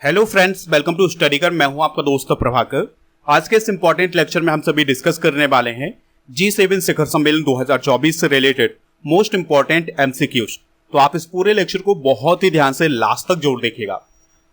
Hello friends, welcome to Studykar. मैं हूं आपका दोस्त प्रभाकर। आज के इस इंपॉर्टेंट लेक्चर में हम सभी डिस्कस करने वाले हैं G7 शिखर सम्मेलन 2024 से रिलेटेड मोस्ट इंपॉर्टेंट एमसीक्यूज। तो आप इस पूरे लेक्चर को बहुत ही ध्यान से लास्ट तक जोड़ देखिएगा।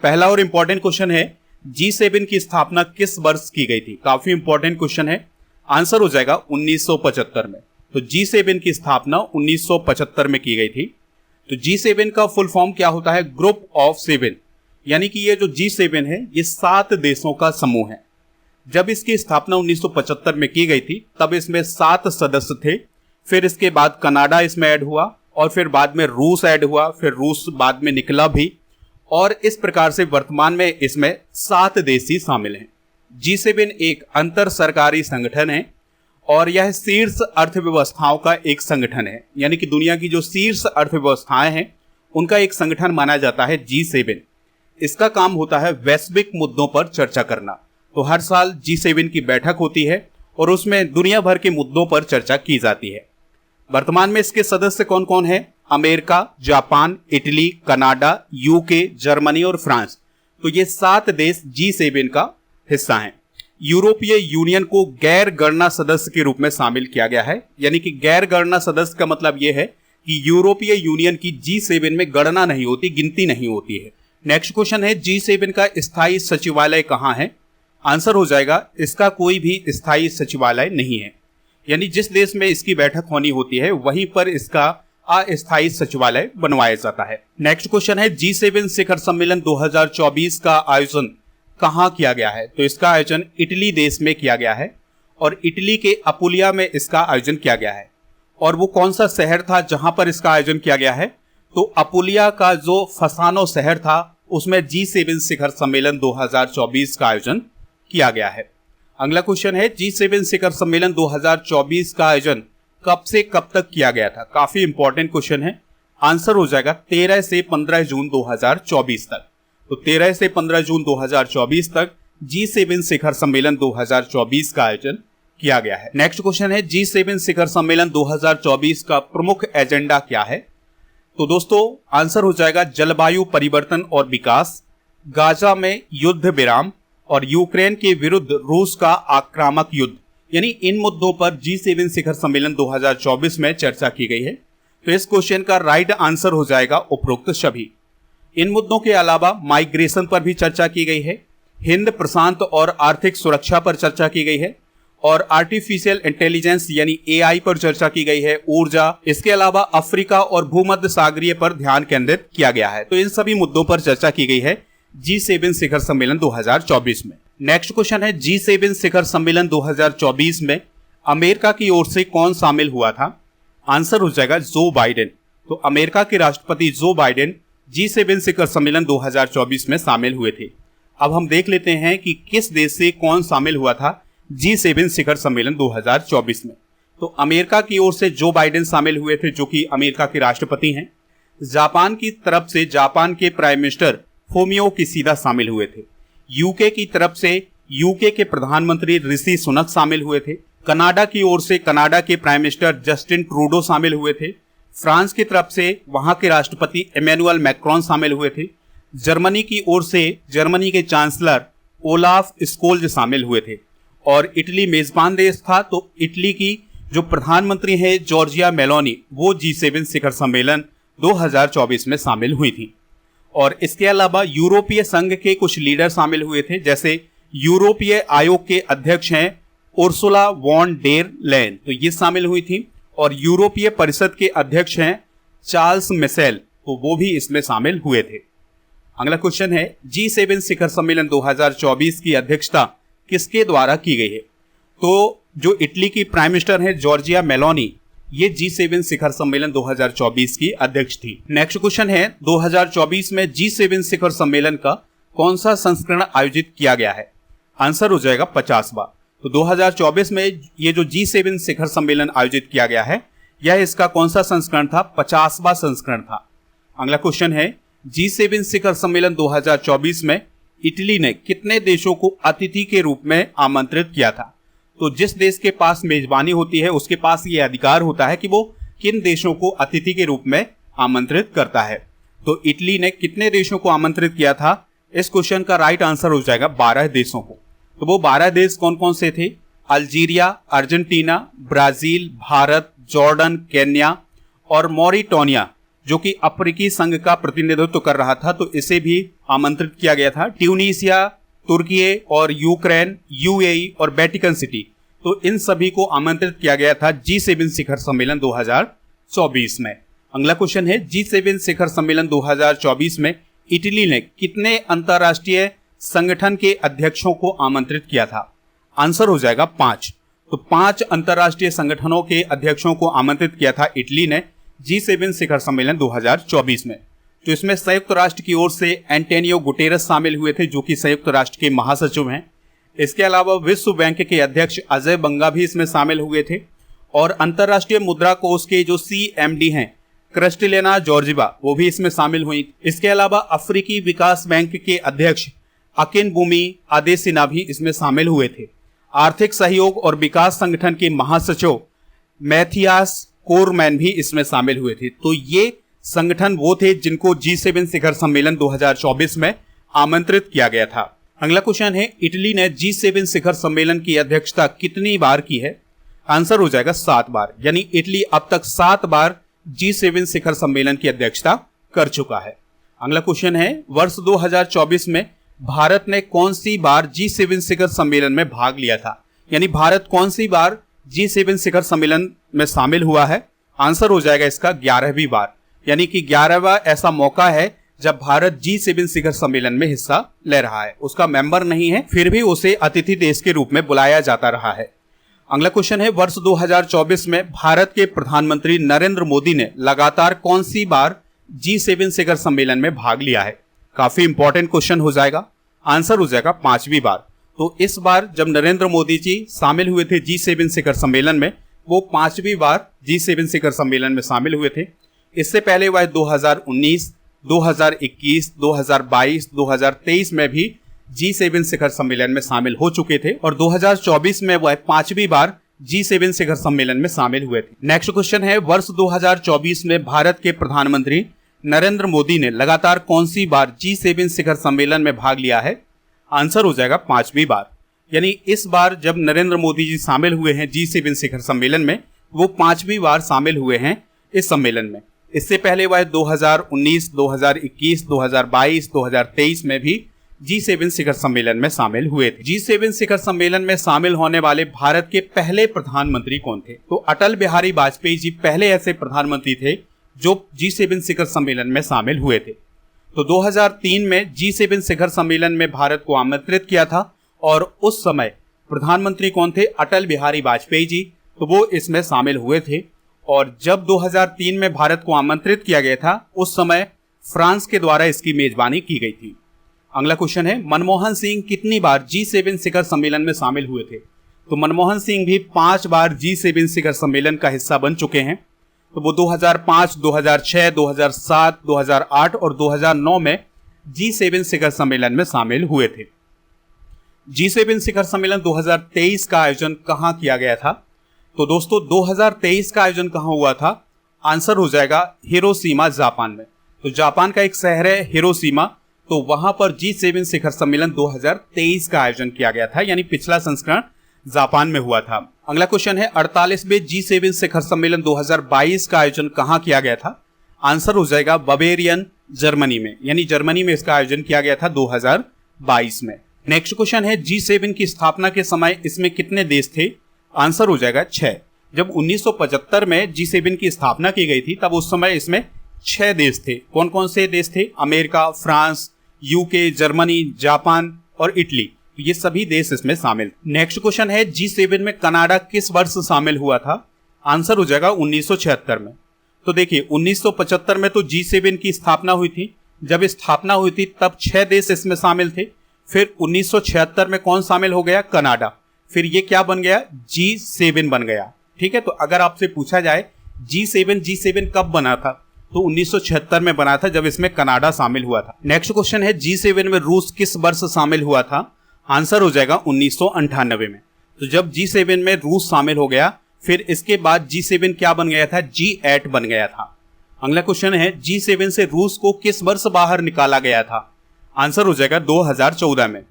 पहला और इंपॉर्टेंट क्वेश्चन है, G7 की स्थापना किस वर्ष की गई थी? काफी इंपॉर्टेंट क्वेश्चन है। आंसर हो जाएगा 1975 में। तो G7 की स्थापना 1975 में की गई थी। तो G7 का फुल फॉर्म क्या होता है? Group of 7। यानी कि ये जो G7 है ये 7 देशों का समूह है। जब इसकी स्थापना 1975 में की गई थी तब इसमें 7 सदस्य थे। फिर इसके बाद कनाडा इसमें ऐड हुआ और फिर बाद में रूस ऐड हुआ, फिर रूस बाद में निकला भी, और इस प्रकार से वर्तमान में इसमें 7 देश ही शामिल हैं। G7 एक अंतर सरकारी संगठन है और यह शीर्ष अर्थव्यवस्थाओं का एक संगठन है। यानी कि दुनिया की जो शीर्ष अर्थव्यवस्थाएं हैं उनका एक संगठन माना जाता है G7। इसका काम होता है वैश्विक मुद्दों पर चर्चा करना। तो हर साल G7 की बैठक होती है और उसमें दुनिया भर के मुद्दों पर चर्चा की जाती है। वर्तमान में इसके सदस्य कौन कौन है? America, Japan, Italy, Canada, UK, Germany और फ्रांस। तो ये 7 देश G7 का हिस्सा हैं। यूरोपीय यूनियन को गैर गणना सदस्य के रूप में शामिल किया गया है। यानी कि गैर गणना सदस्य का मतलब यह है कि यूरोपीय यूनियन की G7 में गणना नहीं होती, गिनती नहीं होती है। नेक्स्ट क्वेश्चन है, G7 का स्थायी सचिवालय कहाँ है? आंसर हो जाएगा इसका कोई भी स्थायी सचिवालय नहीं है। यानी जिस देश में इसकी बैठक होनी होती है वहीं पर इसका अस्थायी सचिवालय बनवाया जाता है। नेक्स्ट क्वेश्चन है, G7 शिखर सम्मेलन 2024 का आयोजन कहाँ किया गया है? तो इसका आयोजन इटली देश में किया गया है और इटली के अपुलिया में इसका आयोजन किया गया है। और वो कौन सा शहर था जहां पर इसका आयोजन किया गया है? तो अपुलिया का जो फसानो शहर था उसमें G7 शिखर सम्मेलन 2024 का आयोजन किया गया है। अगला क्वेश्चन है, G7 शिखर सम्मेलन 2024 का आयोजन कब से कब तक किया गया था? काफी इंपॉर्टेंट क्वेश्चन है। आंसर हो जाएगा 13 से 15 जून 2024 तक। तो 13 से 15 जून 2024 तक G7 शिखर सम्मेलन 2024 का आयोजन किया गया है। नेक्स्ट क्वेश्चन है, G7 शिखर सम्मेलन 2024 का प्रमुख एजेंडा क्या है? तो दोस्तों आंसर हो जाएगा जलवायु परिवर्तन और विकास, गाजा में युद्ध विराम और यूक्रेन के विरुद्ध रूस का आक्रामक युद्ध। यानी इन मुद्दों पर G7 शिखर सम्मेलन 2024 में चर्चा की गई है। तो इस क्वेश्चन का राइट आंसर हो जाएगा उपरोक्त सभी। इन मुद्दों के अलावा माइग्रेशन पर भी चर्चा की गई है, हिंद प्रशांत और आर्थिक सुरक्षा पर चर्चा की गई है और आर्टिफिशियल इंटेलिजेंस यानी AI पर चर्चा की गई है, ऊर्जा। इसके अलावा अफ्रीका और भूमध्य सागरीय पर ध्यान केंद्रित किया गया है। तो इन सभी मुद्दों पर चर्चा की गई है G7 शिखर सम्मेलन 2024 में। नेक्स्ट क्वेश्चन है, G7 शिखर सम्मेलन 2024 में अमेरिका की ओर से कौन शामिल हुआ था? आंसर हो जाएगा जो बाइडेन। तो अमेरिका के राष्ट्रपति जो बाइडेन G7 शिखर सम्मेलन 2024 में शामिल हुए थे। अब हम देख लेते हैं कि किस देश से कौन शामिल हुआ था G7 शिखर सम्मेलन 2024 में। तो अमेरिका की ओर से जो बाइडेन शामिल हुए थे, जो कि अमेरिका के राष्ट्रपति हैं। जापान की तरफ से जापान के प्राइम मिनिस्टर फूमियो किशिदा शामिल हुए थे। यूके की तरफ से यूके के प्रधानमंत्री ऋषि सुनक शामिल हुए थे। कनाडा की ओर से कनाडा के प्राइम मिनिस्टर जस्टिन ट्रूडो शामिल हुए थे। फ्रांस की तरफ से वहां के राष्ट्रपति इमैनुअल मैक्रोन शामिल हुए थे। जर्मनी की ओर से जर्मनी के चांसलर ओलाफ स्कोल्ज शामिल हुए थे और इटली मेजबान देश था। तो इटली की जो प्रधानमंत्री है जॉर्जिया मेलोनी, वो G7 शिखर सम्मेलन 2024 में शामिल हुई थी। और इसके अलावा यूरोपीय संघ के कुछ लीडर शामिल हुए थे, जैसे यूरोपीय आयोग के अध्यक्ष हैं उर्सुला वॉन डेर लेन, तो ये शामिल हुई थी। और यूरोपीय परिषद के अध्यक्ष हैं चार्ल्स मिशेल, तो वो भी इसमें शामिल हुए थे। अगला क्वेश्चन है, G7 शिखर सम्मेलन 2024 की अध्यक्षता किसके द्वारा की गई है? तो जो इटली की प्राइम मिनिस्टर है जॉर्जिया मेलोनी, ये G7 शिखर सम्मेलन 2024 की अध्यक्ष थी। नेक्स्ट क्वेश्चन है, 2024 में G7 शिखर सम्मेलन का कौन सा संस्करण आयोजित किया गया है? आंसर हो जाएगा 50वां। तो 2024 में ये जो G7 शिखर सम्मेलन आयोजित किया गया है, यह इसका कौन सा संस्करण था? 50वां संस्करण था। अगला क्वेश्चन है, G7 शिखर सम्मेलन 2024 में इटली ने कितने देशों को अतिथि के रूप में आमंत्रित किया था? तो जिस देश के पास मेजबानी होती है उसके पास ये अधिकार होता है कि वो किन देशों को अतिथि के रूप में आमंत्रित करता है। तो इटली ने कितने देशों को आमंत्रित किया था? इस क्वेश्चन का राइट आंसर हो जाएगा 12 देशों को। तो वो 12 देश कौन कौन से थे? Algeria, Argentina, Brazil, Bharat, Jordan, Kenya और मॉरिटानिया, जो कि अफ्रीकी संघ का प्रतिनिधित्व कर रहा था, तो इसे भी आमंत्रित किया गया था। ट्यूनीसिया, तुर्की और यूक्रेन, यूएई और वेटिकन सिटी, तो इन सभी को आमंत्रित किया गया था G7 शिखर सम्मेलन 2024 में। अगला क्वेश्चन है, G7 शिखर सम्मेलन 2024 में इटली ने कितने अंतरराष्ट्रीय संगठन के अध्यक्षों को आमंत्रित किया था? आंसर हो जाएगा 5। तो 5 अंतरराष्ट्रीय संगठनों के अध्यक्षों को आमंत्रित किया था इटली ने G7 शिखर सम्मेलन 2024 में। तो इसमें संयुक्त राष्ट्र की ओर से एंटोनियो गुटेरेस शामिल हुए थे, जो कि संयुक्त राष्ट्र के महासचिव हैं। इसके अलावा विश्व बैंक के अध्यक्ष अजय बंगा भी इसमें शामिल हुए थे, और अंतरराष्ट्रीय मुद्रा कोष के जो CMD हैं क्रिस्टलिना जॉर्जिवा, वो भी इसमें शामिल हुई। इसके अलावा अफ्रीकी विकास बैंक के अध्यक्ष अकिनवुमी अदेसिना भी इसमें शामिल हुए थे। आर्थिक सहयोग और विकास संगठन के महासचिव मैथियास कोरमैन भी इसमें शामिल हुए थे। तो ये संगठन वो थे जिनको G7 शिखर सम्मेलन 2024 में आमंत्रित किया गया था। अगला क्वेश्चन है, इटली ने G7 शिखर सम्मेलन की अध्यक्षता कितनी बार की है? आंसर हो जाएगा 7 बार, यानी इटली अब तक 7 बार G7 शिखर सम्मेलन की अध्यक्षता कर चुका है। अगला क्वेश्चन है, वर्ष 2024 में भारत ने कौन सी बार G7 शिखर सम्मेलन में भाग लिया था? यानी भारत कौन सी बार G7 शिखर सम्मेलन में शामिल हुआ है? आंसर हो जाएगा इसका 11वीं बार, यानी कि 11वां ऐसा मौका है जब भारत G7 शिखर सम्मेलन में हिस्सा ले रहा है। उसका मेंबर नहीं है, फिर भी उसे अतिथि देश के रूप में बुलाया जाता रहा है। अगला क्वेश्चन है, वर्ष 2024 में भारत के प्रधानमंत्री नरेंद्र मोदी ने लगातार कौन सी बार G7 शिखर सम्मेलन में भाग लिया है? काफी इंपॉर्टेंट क्वेश्चन हो जाएगा। आंसर हो जाएगा 5वीं बार। तो इस बार जब नरेंद्र मोदी जी शामिल हुए थे G7 शिखर सम्मेलन में, वो 5वीं बार G7 शिखर सम्मेलन में शामिल हुए थे। इससे पहले वह 2019, 2021, 2022, 2023 में भी G7 शिखर सम्मेलन में शामिल हो चुके थे, और 2024 में वह 5वीं बार G7 शिखर सम्मेलन में शामिल हुए थे। नेक्स्ट क्वेश्चन है, वर्ष 2024 में भारत के प्रधानमंत्री नरेंद्र मोदी ने लगातार कौन सी बार G7 शिखर सम्मेलन में भाग लिया है? आंसर हो जाएगा 5वीं बार, यानी इस बार जब नरेंद्र मोदी जी शामिल हुए हैं G7 शिखर सम्मेलन में, वो 5वीं बार शामिल हुए हैं इस सम्मेलन में। इससे पहले वह 2019, 2021, 2022, 2023 में भी G7 शिखर सम्मेलन में शामिल हुए थे। G7 शिखर सम्मेलन में शामिल होने वाले भारत के पहले प्रधानमंत्री कौन थे? तो अटल बिहारी वाजपेयी जी पहले ऐसे प्रधानमंत्री थे जो G7 शिखर सम्मेलन में शामिल हुए थे। तो 2003 में G7 शिखर सम्मेलन में भारत को आमंत्रित किया था, और उस समय प्रधानमंत्री कौन थे? अटल बिहारी वाजपेयी जी, तो वो इसमें शामिल हुए थे। और जब 2003 में भारत को आमंत्रित किया गया था, उस समय फ्रांस के द्वारा इसकी मेजबानी की गई थी। अगला क्वेश्चन है, मनमोहन सिंह कितनी बार G7 शिखर सम्मेलन में शामिल हुए थे? तो मनमोहन सिंह भी 5 बार G7 शिखर सम्मेलन का हिस्सा बन चुके हैं। तो वो 2005, 2006, 2007, 2008 और 2009 में G7 शिखर सम्मेलन में शामिल हुए थे। G7 शिखर सम्मेलन 2023 का आयोजन कहाँ किया गया था? तो दोस्तों 2023 का आयोजन कहाँ हुआ था? आंसर हो जाएगा हिरोशिमा, जापान में। तो जापान का एक शहर है हिरोशिमा, तो वहां पर G7 शिखर सम्मेलन 2023 का आयोजन किया गया था, यानी पिछला संस्करण जापान में हुआ था। अगला क्वेश्चन है, 48वें G7 शिखर सम्मेलन 2022 का आयोजन कहाँ किया गया था? आंसर हो जाएगा बवेरियन, जर्मनी में, यानी जर्मनी में इसका आयोजन किया गया था 2022 में। नेक्स्ट क्वेश्चन है, G7 की स्थापना के समय इसमें कितने देश थे? आंसर हो जाएगा 6। जब 1975 में G7 की स्थापना की गई थी, तब उस समय इसमें 6 देश थे। कौन कौन से देश थे? America, France, UK, Germany, Japan और इटली, ये सभी देश इसमें शामिल। नेक्स्ट क्वेश्चन है, G7 में कनाडा किस वर्ष शामिल हुआ था? आंसर हो जाएगा 1976 में। तो देखिए 1975 में तो G7 की स्थापना हुई थी। जब स्थापना हुई थी तब 6 देश इसमें शामिल थे। फिर 1976 में कौन शामिल हो गया? कनाडा। फिर ये क्या बन गया? G7 बन गया। ठीक है, तो अगर आपसे पूछा जाए G7 कब बना था, तो 1976 में बना था, जब इसमें कनाडा शामिल हुआ था। नेक्स्ट क्वेश्चन है, G7 में रूस किस वर्ष शामिल हुआ था? आंसर हो जाएगा 1998 में। तो जब G7 में रूस शामिल हो गया, फिर इसके बाद G7 क्या बन गया था? G8 बन गया था। अगला क्वेश्चन है, G7 से रूस को किस वर्ष बाहर निकाला गया था? आंसर हो जाएगा 2014 में।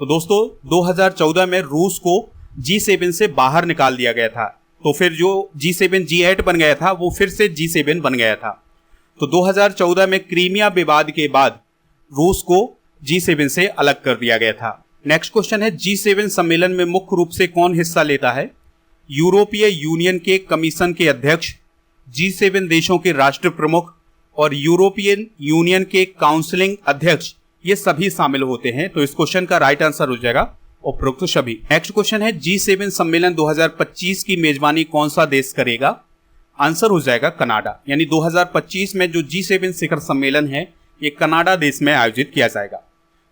तो दोस्तों 2014 में रूस को G7 से बाहर निकाल दिया गया था, तो फिर जो G7 G8 बन गया था वो फिर से G7 बन गया था। तो 2014 में क्रीमिया विवाद के बाद रूस को G7 से अलग कर दिया गया था। नेक्स्ट क्वेश्चन है, G7 सम्मेलन में मुख्य रूप से कौन हिस्सा लेता है? यूरोपीय यूनियन के कमीशन के अध्यक्ष, G7 देशों के राष्ट्र प्रमुख और यूरोपियन यूनियन के काउंसिलिंग अध्यक्ष, ये सभी शामिल होते हैं। तो इस क्वेश्चन का राइट आंसर हो जाएगा उपरोक्त सभी। नेक्स्ट क्वेश्चन है, G7 सम्मेलन 2025 की मेजबानी कौन सा देश करेगा? आंसर हो जाएगा कनाडा। यानी 2025 में जो G7 शिखर सम्मेलन है ये कनाडा देश में आयोजित किया जाएगा।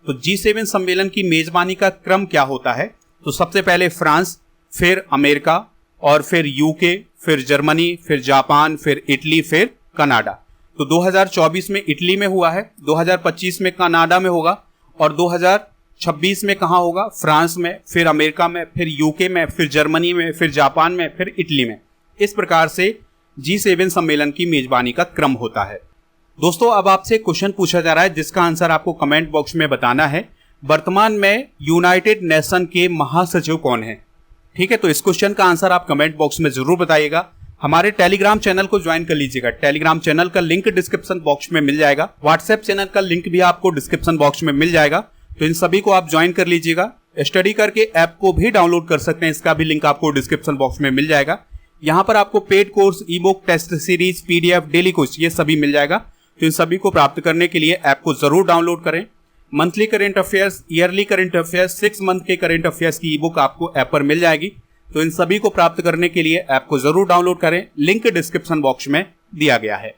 तो G7 सम्मेलन की मेजबानी का क्रम क्या होता है? तो सबसे पहले फ्रांस, फिर अमेरिका और फिर यूके, फिर जर्मनी, फिर जापान, फिर इटली, फिर कनाडा। तो 2024 में इटली में हुआ है, 2025 में कनाडा में होगा और 2026 में कहाँ होगा? फ्रांस में, फिर अमेरिका में, फिर यूके में, फिर जर्मनी में, फिर जापान में, फिर इटली में। इस प्रकार से G7 सम्मेलन की मेजबानी का क्रम होता है। दोस्तों अब आपसे क्वेश्चन पूछा जा रहा है जिसका आंसर आपको कमेंट बॉक्स में बताना है। वर्तमान में यूनाइटेड नेशन के महासचिव कौन है? ठीक है, तो इस क्वेश्चन का आंसर आप कमेंट बॉक्स में जरूर बताइएगा। हमारे टेलीग्राम चैनल को ज्वाइन कर लीजिएगा। टेलीग्राम चैनल का लिंक डिस्क्रिप्शन बॉक्स में मिल जाएगा। व्हाट्सएप चैनल का लिंक भी आपको डिस्क्रिप्शन बॉक्स में मिल जाएगा। तो इन सभी को आप ज्वाइन कर लीजिएगा। स्टडी करके ऐप को भी डाउनलोड कर सकते हैं, इसका भी लिंक आपको डिस्क्रिप्शन बॉक्स में मिल जाएगा। यहाँ पर आपको paid course, ebook, test series, PDF, daily quiz ये सभी मिल जाएगा। तो इन सभी को प्राप्त करने के लिए ऐप को जरूर डाउनलोड करें। Monthly current affairs, yearly current affairs, 6 month के करेंट अफेयर्स की ई बुक आपको ऐप पर मिल जाएगी। तो इन सभी को प्राप्त करने के लिए ऐप को जरूर डाउनलोड करें। लिंक डिस्क्रिप्शन बॉक्स में दिया गया है।